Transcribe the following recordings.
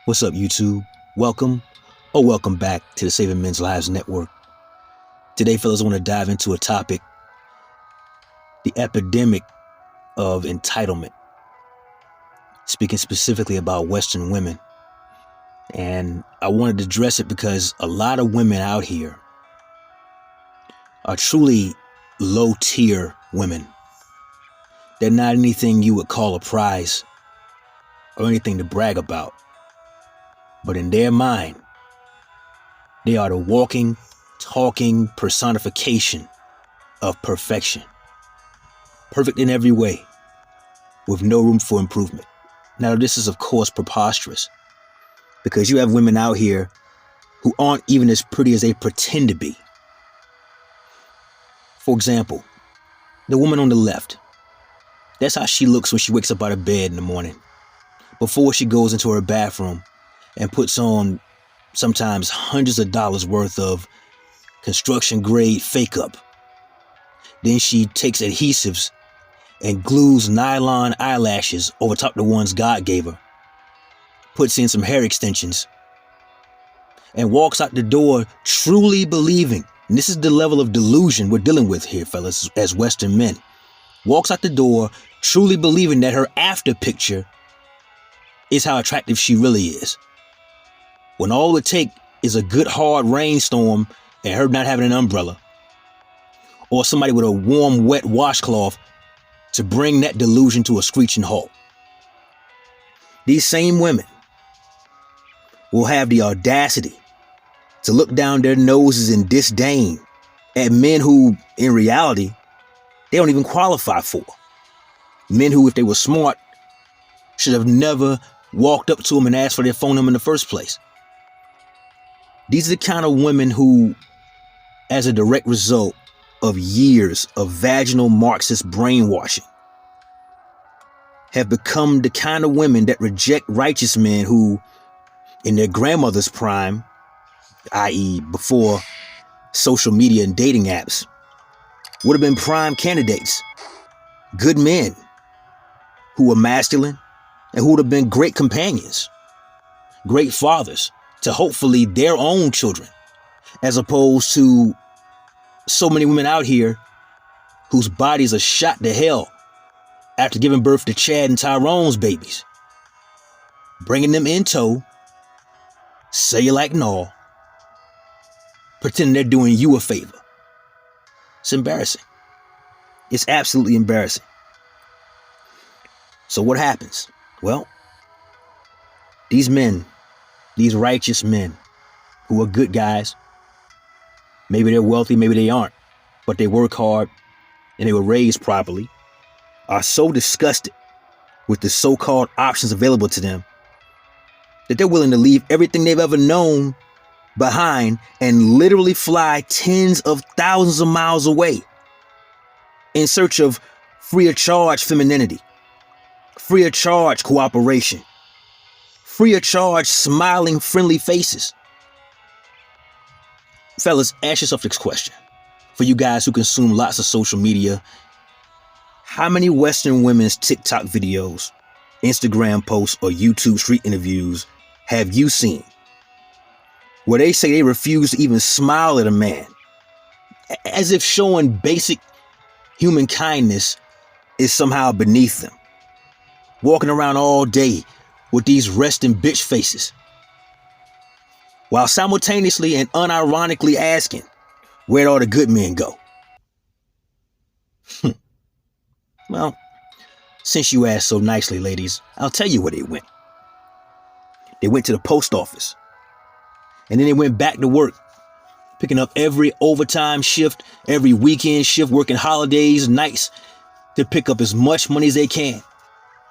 What's up, YouTube? Welcome back to the Saving Men's Lives Network. Today, fellas, I want to dive into a topic, the epidemic of entitlement, speaking specifically about Western women. And I wanted to address it because a lot of women out here are truly low-tier women. They're not anything you would call a prize or anything to brag about. But in their mind, they are the walking, talking personification of perfection. Perfect in every way, with no room for improvement. Now, this is, of course, preposterous, because you have women out here who aren't even as pretty as they pretend to be. For example, the woman on the left, that's how she looks when she wakes up out of bed in the morning, before she goes into her bathroom and puts on sometimes hundreds of dollars worth of construction grade fake up. Then she takes adhesives and glues nylon eyelashes over top the ones God gave her, puts in some hair extensions, and walks out the door truly believing, and this is the level of delusion we're dealing with here, fellas, as Western men, walks out the door truly believing that her after picture is how attractive she really is, when all it takes is a good hard rainstorm and her not having an umbrella, or somebody with a warm, wet washcloth to bring that delusion to a screeching halt. These same women will have the audacity to look down their noses in disdain at men who, in reality, they don't even qualify for. Men who, if they were smart, should have never walked up to them and asked for their phone number in the first place. These are the kind of women who, as a direct result of years of vaginal Marxist brainwashing, have become the kind of women that reject righteous men who, in their grandmother's prime, i.e. before social media and dating apps, would have been prime candidates, good men who were masculine and who would have been great companions, great fathers to hopefully their own children, as opposed to so many women out here whose bodies are shot to hell after giving birth to Chad and Tyrone's babies, bringing them in tow, ShareAlike and all, pretending they're doing you a favor. It's embarrassing. It's absolutely embarrassing. So what happens? Well, these men, these righteous men who are good guys, maybe they're wealthy, maybe they aren't, but they work hard and they were raised properly, are so disgusted with the so-called options available to them that they're willing to leave everything they've ever known behind and literally fly tens of thousands of miles away in search of free of charge femininity, free of charge cooperation, free of charge smiling friendly faces. Fellas, ask yourself this question. For you guys who consume lots of social media, how many Western women's TikTok videos, Instagram posts, or YouTube street interviews have you seen where they say they refuse to even smile at a man, as if showing basic human kindness is somehow beneath them, walking around all day with these resting bitch faces, while simultaneously and unironically asking, where'd all the good men go? Well, since you asked so nicely, ladies, I'll tell you where they went. They went to the post office, and then they went back to work, picking up every overtime shift, every weekend shift, working holidays, nights, to pick up as much money as they can,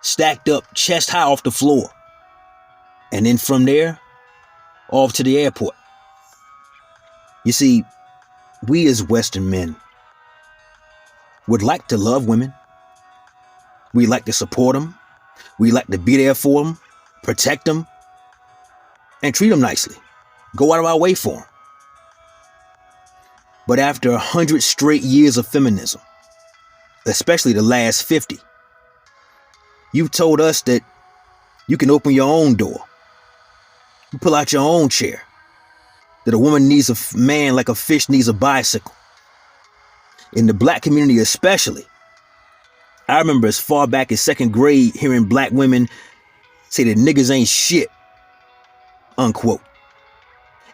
stacked up chest high off the floor. And then from there, off to the airport. You see, we as Western men would like to love women. We like to support them. We like to be there for them, protect them, and treat them nicely. Go out of our way for them. But after 100 straight years of feminism, especially the last 50. You've told us that you can open your own door. You pull out your own chair. That a woman needs a man like a fish needs a bicycle. In the black community especially, I remember as far back as second grade hearing black women say that niggas ain't shit, unquote.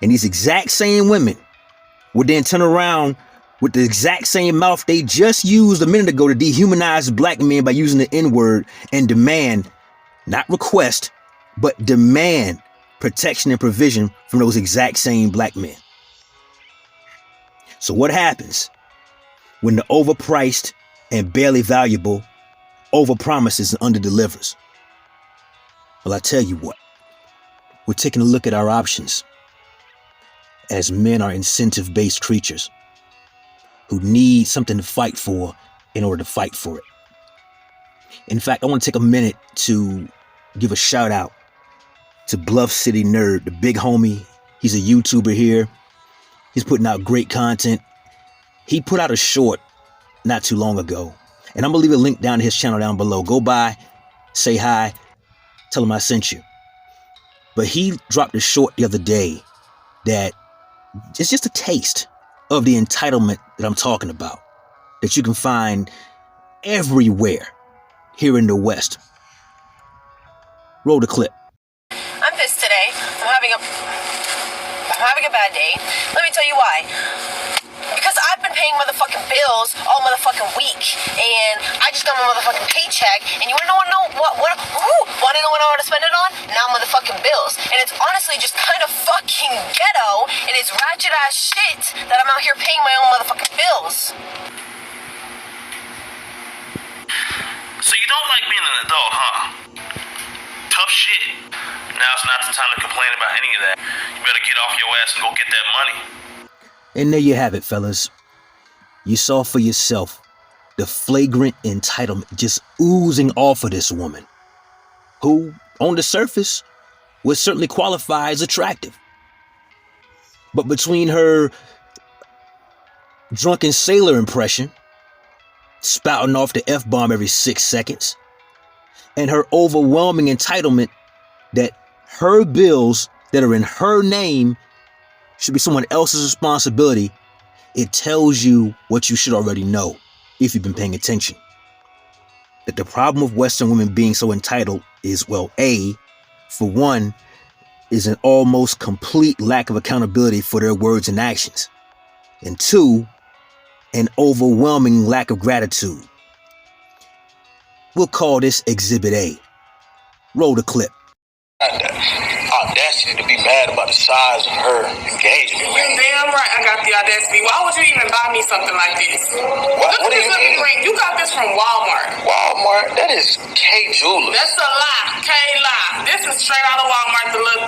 And these exact same women would then turn around with the exact same mouth they just used a minute ago to dehumanize black men by using the N-word and demand, not request, but demand protection and provision from those exact same black men. So what happens when the overpriced and barely valuable overpromises and underdelivers? Well, I tell you what, we're taking a look at our options, as men are incentive-based creatures who need something to fight for in order to fight for it. In fact, I want to take a minute to give a shout out to Bluff City Nerd, the big homie. He's a YouTuber here. He's putting out great content. He put out a short not too long ago, and I'm gonna leave a link down to his channel down below. Go by, say hi, tell him I sent you. But he dropped a short the other day that it's just a taste of the entitlement that I'm talking about, that you can find everywhere here in the West. Roll the clip. I'm pissed today. I'm having a bad day. Let me tell you why. Because I've been paying motherfucking bills all motherfucking week, and I just got my motherfucking paycheck, and you wanna know what wanna know what I wanna spend it on? Now motherfucking bills. And it's honestly just kind of fucking ghetto, and it's ratchet ass shit that I'm out here paying my own motherfucking bills. So you don't like being an adult, huh? Tough shit. Now's not the time to complain about any of that. You better get off your ass and go get that money. And there you have it, fellas. You saw for yourself the flagrant entitlement just oozing off of this woman, who, on the surface, would certainly qualify as attractive. But between her drunken sailor impression, spouting off the F-bomb every 6 seconds, and her overwhelming entitlement that her bills that are in her name should be someone else's responsibility, it tells you what you should already know if you've been paying attention. That the problem with Western women being so entitled is, well, A, for one, is an almost complete lack of accountability for their words and actions. And two, an overwhelming lack of gratitude. We'll call this Exhibit A. Roll the clip. Audacity to be mad about the size of her engagement. You're damn right I got the audacity. Why would you even buy me something like this? What do you mean? Ring. You got this from Walmart. Walmart? That is K Jewelers. That's a lie. K lie. This is straight out of Walmart to look.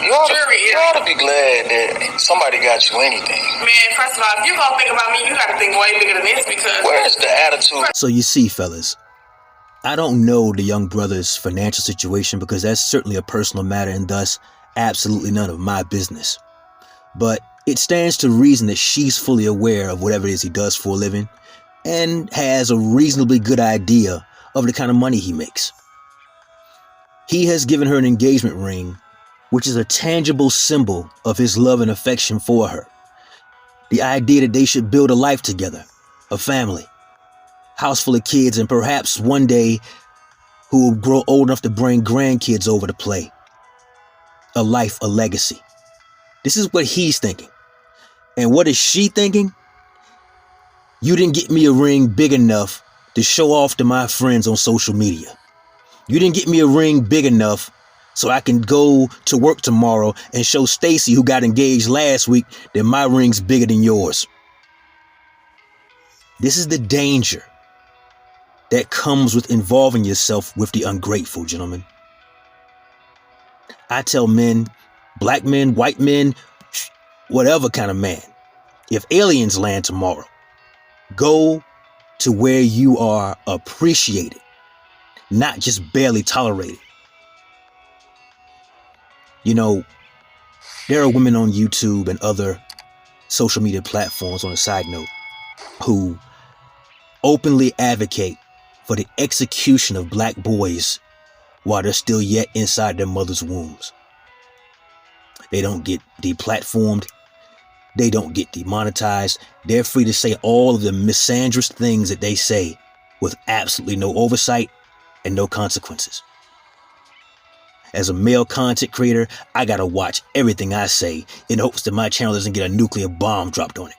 You ought to be glad that somebody got you anything. Man, first of all, if you gonna think about me, you gotta think way bigger than this, because where's the attitude? So you see, fellas, I don't know the young brother's financial situation because that's certainly a personal matter and thus absolutely none of my business. But it stands to reason that she's fully aware of whatever it is he does for a living and has a reasonably good idea of the kind of money he makes. He has given her an engagement ring, which is a tangible symbol of his love and affection for her. The idea that they should build a life together, a family, house full of kids, and perhaps one day who will grow old enough to bring grandkids over to play. A life, a legacy. This is what he's thinking. And what is she thinking? You didn't get me a ring big enough to show off to my friends on social media. You didn't get me a ring big enough so I can go to work tomorrow and show Stacy, who got engaged last week, that my ring's bigger than yours. This is the danger that comes with involving yourself with the ungrateful, gentlemen. I tell men, black men, white men, whatever kind of man, if aliens land tomorrow, go to where you are appreciated, not just barely tolerated. You know, there are women on YouTube and other social media platforms, on a side note, who openly advocate for the execution of black boys while they're still yet inside their mother's wombs. They don't get deplatformed. They don't get demonetized. They're free to say all of the misandrous things that they say with absolutely no oversight and no consequences. As a male content creator, I gotta watch everything I say in hopes that my channel doesn't get a nuclear bomb dropped on it.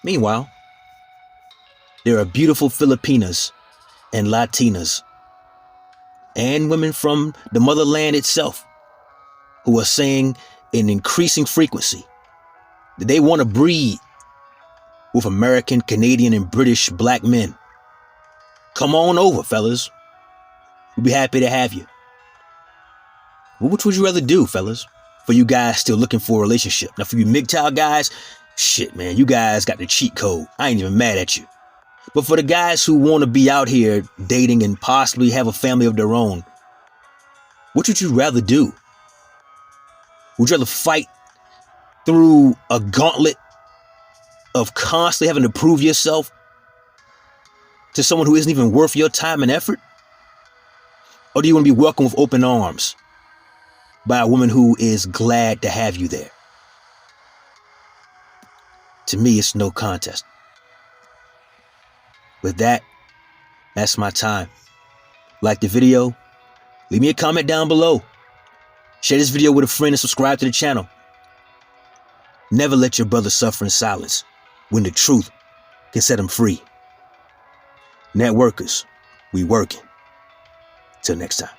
Meanwhile, there are beautiful Filipinas and Latinas and women from the motherland itself who are saying in increasing frequency that they want to breed with American, Canadian, and British black men. Come on over, fellas. We'll be happy to have you. Well, which would you rather do, fellas? For you guys still looking for a relationship. Now, for you MGTOW guys, shit, man, you guys got the cheat code. I ain't even mad at you. But for the guys who want to be out here dating and possibly have a family of their own, what would you rather do? Would you rather fight through a gauntlet of constantly having to prove yourself to someone who isn't even worth your time and effort? Or do you want to be welcomed with open arms by a woman who is glad to have you there? To me, it's no contest. With that, that's my time. Like the video, leave me a comment down below. Share this video with a friend and subscribe to the channel. Never let your brother suffer in silence when the truth can set him free. Networkers, we working. Till next time.